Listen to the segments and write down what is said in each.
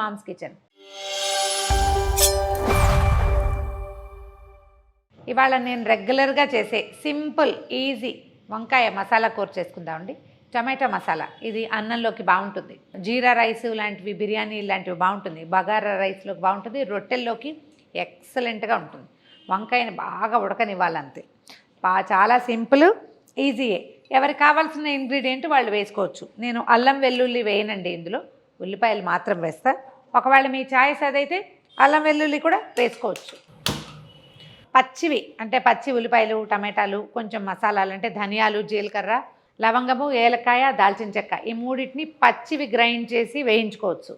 Moms kitchen. ఇవాళ నేను రెగ్యులర్గా చేసే సింపుల్ ఈజీ వంకాయ మసాలా కూర చేసుకుందామండి. టమాటా మసాలా ఇది అన్నంలోకి బాగుంటుంది, జీరా రైస్ లాంటివి, బిర్యానీ లాంటివి బాగుంటుంది, బగారా రైస్లోకి బాగుంటుంది, రొట్టెల్లోకి ఎక్సలెంట్గా ఉంటుంది. వంకాయని బాగా ఉడకనివ్వాలంతే. చాలా సింపుల్, ఈజీయే. ఎవరికి కావాల్సిన ఇంగ్రీడియంట్ వాళ్ళు వేసుకోవచ్చు. నేను అల్లం వెల్లుల్లి వేయనండి, ఇందులో ఉల్లిపాయలు మాత్రం వేస్తా. ఒకవేళ మీ చాయిస్ అదైతే అల్లం వెల్లుల్లి కూడా వేసుకోవచ్చు. పచ్చివి అంటే పచ్చి ఉల్లిపాయలు, టమాటాలు, కొంచెం మసాలాలు అంటే ధనియాలు, జీలకర్ర, లవంగము, ఏలకాయ, దాల్చిన చెక్క, ఈ మూడింటిని పచ్చివి గ్రైండ్ చేసి వేయించుకోవచ్చు.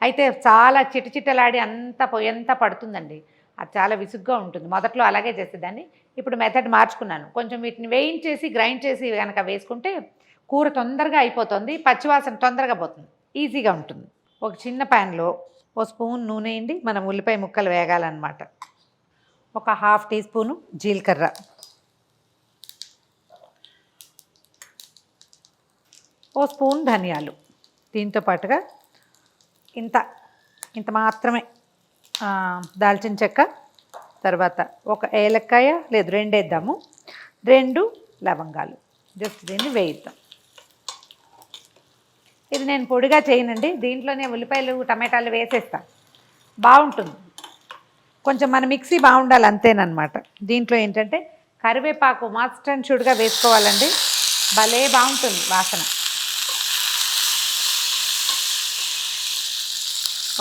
అయితే చాలా చిటచిటలాడి అంత పొయ్యంతా పడుతుందండి, అది చాలా విసుగ్గా ఉంటుంది. మొదట్లో అలాగే చేసేదాన్ని, ఇప్పుడు మెథడ్ మార్చుకున్నాను. కొంచెం వీటిని వేయించేసి గ్రైండ్ చేసి కనుక వేసుకుంటే కూర తొందరగా అయిపోతుంది, పచ్చివాసన తొందరగా పోతుంది, ఈజీగా ఉంటుంది. ఒక చిన్న ప్యాన్లో ఓ స్పూన్ నూనె వేయండి. మనం ఉల్లిపాయ ముక్కలు వేగాలన్నమాట. ఒక హాఫ్ టీ స్పూను జీలకర్ర, ఓ స్పూన్ ధనియాలు, దీంతో పాటుగా ఇంత ఇంత మాత్రమే దాల్చిన చెక్క, తర్వాత ఒక ఏలక్కాయ లేదు 2 వేద్దాము, 2 లవంగాలు. జస్ట్ దీన్ని వేయిద్దాం. ఇది నేను పొడిగా చేయనండి, దీంట్లోనే ఉల్లిపాయలు టమాటాలు వేసేస్తా, బాగుంటుంది. కొంచెం మన మిక్సీ బాగుండాలి అంతేనమాట. దీంట్లో ఏంటంటే కరివేపాకు మస్ట్ అండ్ షుడ్గా వేసుకోవాలండి, భలే బాగుంటుంది వాసన.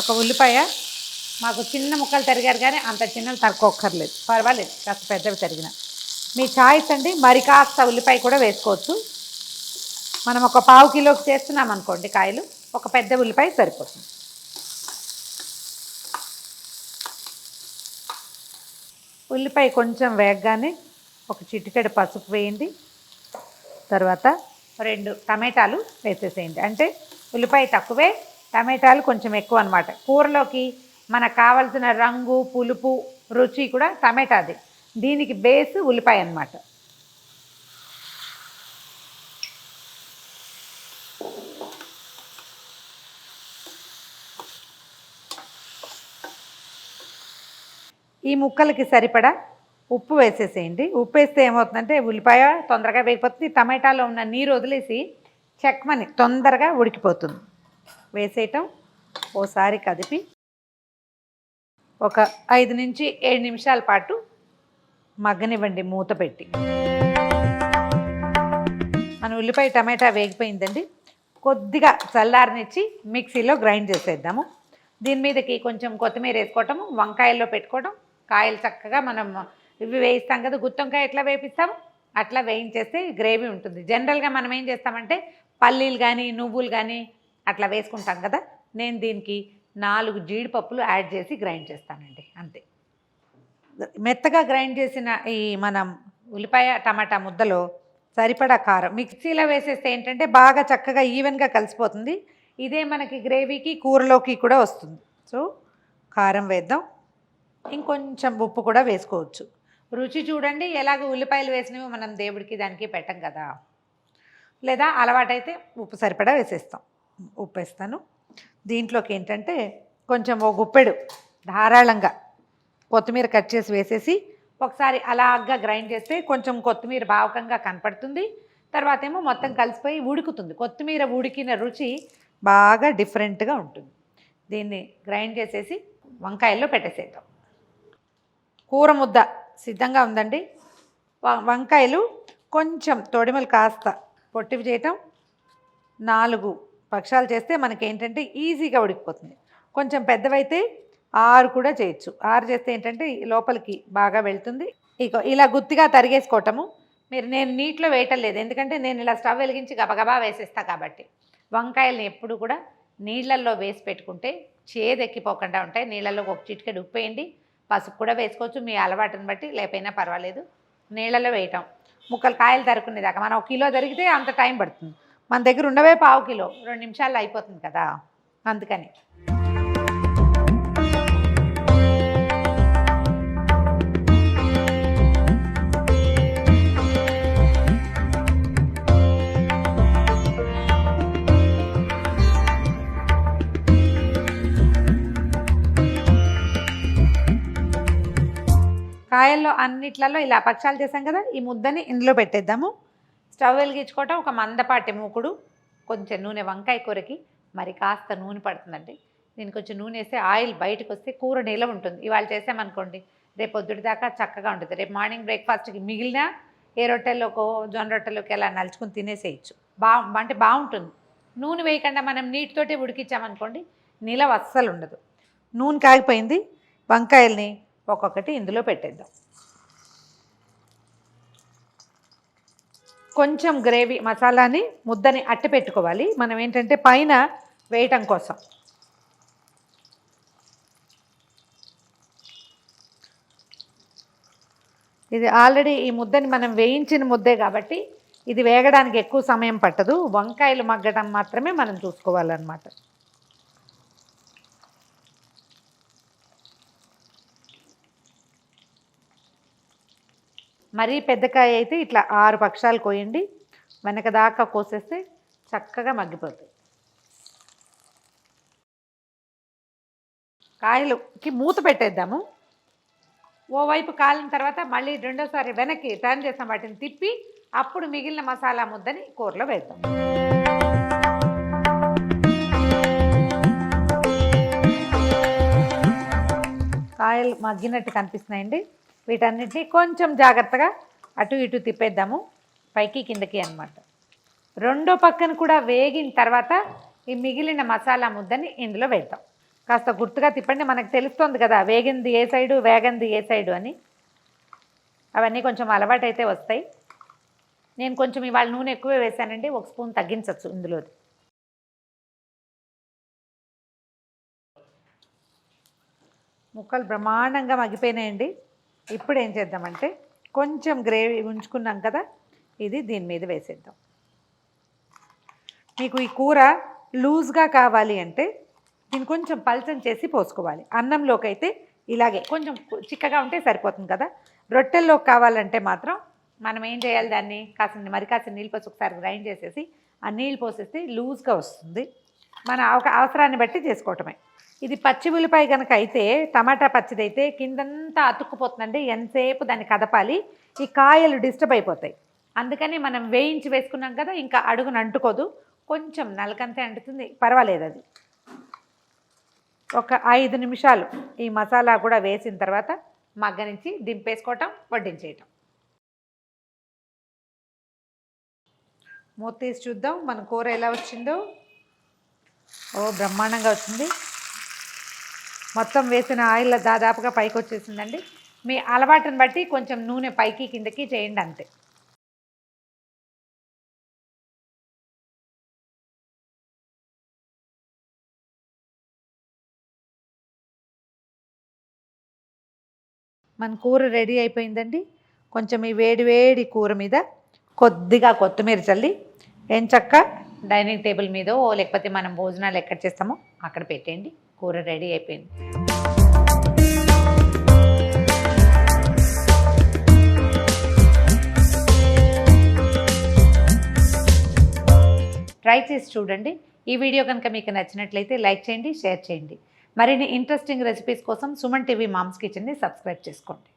ఒక ఉల్లిపాయ మాకు చిన్న ముక్కలు తరిగారు, కానీ అంత చిన్నవి తరుక్కోక్కర్లేదు, పర్వాలేదు, కాస్త పెద్దవి తరిగిన మీ చాయిస్ అండి. మరి కాస్త ఉల్లిపాయ కూడా వేసుకోవచ్చు. మనం ఒక పావు కిలోకి చేస్తున్నాం అనుకోండి కాయలు, ఒక పెద్ద ఉల్లిపాయ సరిపోతుంది. ఉల్లిపాయ కొంచెం వేగగానే ఒక చిటికెడు పసుపు వేయండి. తర్వాత 2 టమాటాలు వేసేసేయండి. అంటే ఉల్లిపాయ తక్కువే, టమాటాలు కొంచెం ఎక్కువ అనమాట. కూరలోకి మనకు కావాల్సిన రంగు, పులుపు, రుచి కూడా టమాటాది, దీనికి బేస్ ఉల్లిపాయ అన్నమాట. ఈ ముక్కలకి సరిపడా ఉప్పు వేసేసేయండి. ఉప్పు వేస్తే ఏమవుతుందంటే ఉల్లిపాయ తొందరగా వేగిపోతుంది, టమాటాలో ఉన్న నీరు వదిలేసి చెక్మని తొందరగా ఉడికిపోతుంది. వేసేయటం, ఓసారి కదిపి ఒక 5 నుంచి 7 నిమిషాల పాటు మగ్గనివ్వండి మూత పెట్టి. మన ఉల్లిపాయ టమాటా వేగిపోయిందండి, కొద్దిగా చల్లారనిచ్చి మిక్సీలో గ్రైండ్ చేసేద్దాము. దీని మీదకి కొంచెం కొత్తిమీర వేసుకోవటము, వంకాయల్లో పెట్టుకోవటం. కాయలు చక్కగా మనం ఇవి వేయిస్తాం కదా, గుత్తొంకాయ ఎట్లా వేపిస్తాము అట్లా వేయించేస్తే గ్రేవీ ఉంటుంది. జనరల్గా మనం ఏం చేస్తామంటే పల్లీలు కానీ నువ్వులు కానీ అట్లా వేసుకుంటాం కదా, నేను దీనికి 4 జీడిపప్పులు యాడ్ చేసి గ్రైండ్ చేస్తానండి, అంతే. మెత్తగా గ్రైండ్ చేసిన ఈ మనం ఉల్లిపాయ టమాటా ముద్దలో సరిపడా కారం మిక్సీలో వేసేస్తే ఏంటంటే బాగా చక్కగా ఈవెన్గా కలిసిపోతుంది. ఇదే మనకి గ్రేవీకి కూరలోకి కూడా వస్తుంది. సో కారం వేద్దాం, ఇంకొంచెం ఉప్పు కూడా వేసుకోవచ్చు. రుచి చూడండి, ఎలాగ ఉల్లిపాయలు వేసినవి మనం దేవుడికి దానికి పెట్టం కదా, లేదా అలవాటైతే ఉప్పు సరిపడా వేసేస్తాం. ఉప్పు వేస్తాను. దీంట్లోకి ఏంటంటే కొంచెం ఓ గుప్పెడు ధారాళంగా కొత్తిమీర కట్ చేసి వేసేసి ఒకసారి అలాగా గ్రైండ్ చేస్తే కొంచెం కొత్తిమీర భావకంగా కనపడుతుంది. తర్వాత ఏమో మొత్తం కలిసిపోయి ఉడుకుతుంది. కొత్తిమీర ఉడికిన రుచి బాగా డిఫరెంట్గా ఉంటుంది. దీన్ని గ్రైండ్ చేసేసి వంకాయల్లో పెట్టేసేద్దాం. కూర ముద్ద సిద్ధంగా ఉందండి. వంకాయలు కొంచెం తొడిమలు కాస్త పొట్టివి చేయటం, 4 పక్షాలు చేస్తే మనకేంటంటే ఈజీగా ఉడికిపోతుంది. కొంచెం పెద్దవైతే 6 కూడా చేయొచ్చు. 6 చేస్తే ఏంటంటే లోపలికి బాగా వెళ్తుంది. ఇక ఇలా గుత్తిగా తరిగేసుకోవటము. నేను నీటిలో వేయటం లేదు, ఎందుకంటే నేను ఇలా స్టవ్ వెలిగించి గబగబా వేసేస్తా కాబట్టి. వంకాయల్ని ఎప్పుడు కూడా నీళ్ళల్లో వేసి పెట్టుకుంటే చేదెక్కిపోకుండా ఉంటాయి. నీళ్ళల్లో ఒక చిటికెడు ఉప్పు వేయండి, పసుపు కూడా వేసుకోవచ్చు మీ అలవాటుని బట్టి, లేకపోయినా పర్వాలేదు. నీళ్ళలో వేయటం, ముక్కలు కాయలు తరుక్కునేదాకా. మనం 1 కిలో తరిగితే అంత టైం పడుతుంది, మన దగ్గర ఉండవే పావు కిలో, 2 నిమిషాల్లో అయిపోతుంది కదా, అందుకని. కాయల్లో అన్నిట్లలో ఇలా పక్షాలు చేసాం కదా, ఈ ముద్దని ఇందులో పెట్టేద్దాము. స్టవ్ వెలిగించుకోవటం, ఒక మందపాటి మూకుడు, కొంచెం నూనె, వంకాయ కూరకి మరి కాస్త నూనె పడుతుందండి. దీనికి కొంచెం నూనె వేస్తే ఆయిల్ బయటకు వస్తే కూర నిలవ ఉంటుంది. ఇవాళ చేసామనుకోండి రేపు పొద్దుటి దాకా చక్కగా ఉంటుంది. రేపు మార్నింగ్ బ్రేక్ఫాస్ట్కి మిగిలిన ఏ రొట్టెల్లోకో జొన్న రొట్టెల్లోకి అలా నలుచుకుని తినేసేయచ్చు. అంటే బాగుంటుంది. నూనె వేయకుండా మనం నీటితోటి ఉడికించామనుకోండి నిలవ అస్సలు ఉండదు. నూనె కాగిపోయింది. వంకాయల్ని ఒక్కొక్కటి ఇందులో పెట్టేద్దాం. కొంచెం గ్రేవీ మసాలాని ముద్దని అట్టి పెట్టుకోవాలి మనం, ఏంటంటే పైన వేయటం కోసం. ఇది ఆల్రెడీ ఈ ముద్దని మనం వేయించిన ముద్దే కాబట్టి ఇది వేగడానికి ఎక్కువ సమయం పట్టదు. వంకాయలు మగ్గడం మాత్రమే మనం చూసుకోవాలన్నమాట. మరీ పెద్దకాయ అయితే ఇట్లా 6 పక్షాలు కోయండి, వెనక దాకా కోసేస్తే చక్కగా మగ్గిపోతాయి. కాయలుకి మూత పెట్టేద్దాము. ఓవైపు కాలిన తర్వాత మళ్ళీ రెండోసారి వెనక్కి టర్న్ చేసాం, వాటిని తిప్పి అప్పుడు మిగిలిన మసాలా ముద్దని కూరలో వేద్దాం. కాయలు మగ్గినట్టు కనిపిస్తున్నాయండి. వీటన్నిటిని కొంచెం జాగ్రత్తగా అటు ఇటు తిప్పేద్దాము, పైకి కిందకి అన్నమాట. రెండో పక్కన కూడా వేగిన తర్వాత ఈ మిగిలిన మసాలా ముద్దని ఇందులో వేద్దాం. కాస్త గుర్తుగా తిప్పండి, మనకు తెలుస్తుంది కదా వేగింది ఏ సైడు వేగంది ఏ సైడు అని. అవన్నీ కొంచెం అలవాటు అయితే వస్తాయి. నేను కొంచెం ఇవాళ నూనె ఎక్కువే వేసానండి, 1 స్పూన్ తగ్గించవచ్చు ఇందులో. ముక్కలు బ్రహ్మాండంగా మగ్గిపోయినాయండి. ఇప్పుడు ఏం చేద్దామంటే కొంచెం గ్రేవీ ఉంచుకున్నాం కదా, ఇది దీని మీద వేసేద్దాం. మీకు ఈ కూర లూజ్గా కావాలి అంటే దీన్ని కొంచెం పల్చం చేసి పోసుకోవాలి. అన్నంలోకి అయితే ఇలాగే కొంచెం చిక్కగా ఉంటే సరిపోతుంది కదా. రొట్టెల్లోకి కావాలంటే మాత్రం మనం ఏం చేయాలి, దాన్ని కాసిన నీళ్ళు పోసి ఒకసారి గ్రైండ్ చేసేసి ఆ నీళ్ళు పోసేస్తే లూజ్గా వస్తుంది. మన అవసరాన్ని బట్టి చేసుకోవటమే. ఇది పచ్చి ఉల్లిపాయ కనుక అయితే, టమాటా పచ్చిదైతే కిందంతా అతుక్కుపోతుందండి, ఎంతసేపు దాన్ని కదపాలి, ఈ కాయలు డిస్టర్బ్ అయిపోతాయి. అందుకని మనం వేయించి వేసుకున్నాం కదా, ఇంకా అడుగున అంటుకోదు, కొంచెం నలకంతే అంటుతుంది, పర్వాలేదు. అది ఒక 5 నిమిషాలు ఈ మసాలా కూడా వేసిన తర్వాత మగ్గనించి దింపేసుకోవటం, వడ్డించేయటం. మూత తీసి చూద్దాం మన కూర ఎలా వచ్చిందో. ఓ బ్రహ్మాండంగా వచ్చింది. మొత్తం వేసిన ఆయిల్ దాదాపుగా పైకి వచ్చేసిందండి. మీ అలవాటుని బట్టి కొంచెం నూనె పైకి కిందకి చేయండి, అంతే. మన కూర రెడీ అయిపోయిందండి. కొంచెం ఈ వేడి వేడి కూర మీద కొద్దిగా కొత్తిమీర చల్లి ఎంచక్కా డైనింగ్ టేబుల్ మీదో లేకపోతే మనం భోజనాలు ఎక్కడ చేస్తామో అక్కడ పెట్టేయండి. కూర రెడీ అయిపోయింది. ట్రై చేసి చూడండి. ఈ వీడియో కనుక మీకు నచ్చినట్లయితే లైక్ చేయండి, షేర్ చేయండి. మరిన్ని ఇంట్రెస్టింగ్ రెసిపీస్ కోసం సుమన్ టీవీ మామ్స్ కిచెన్ని సబ్స్క్రైబ్ చేసుకోండి.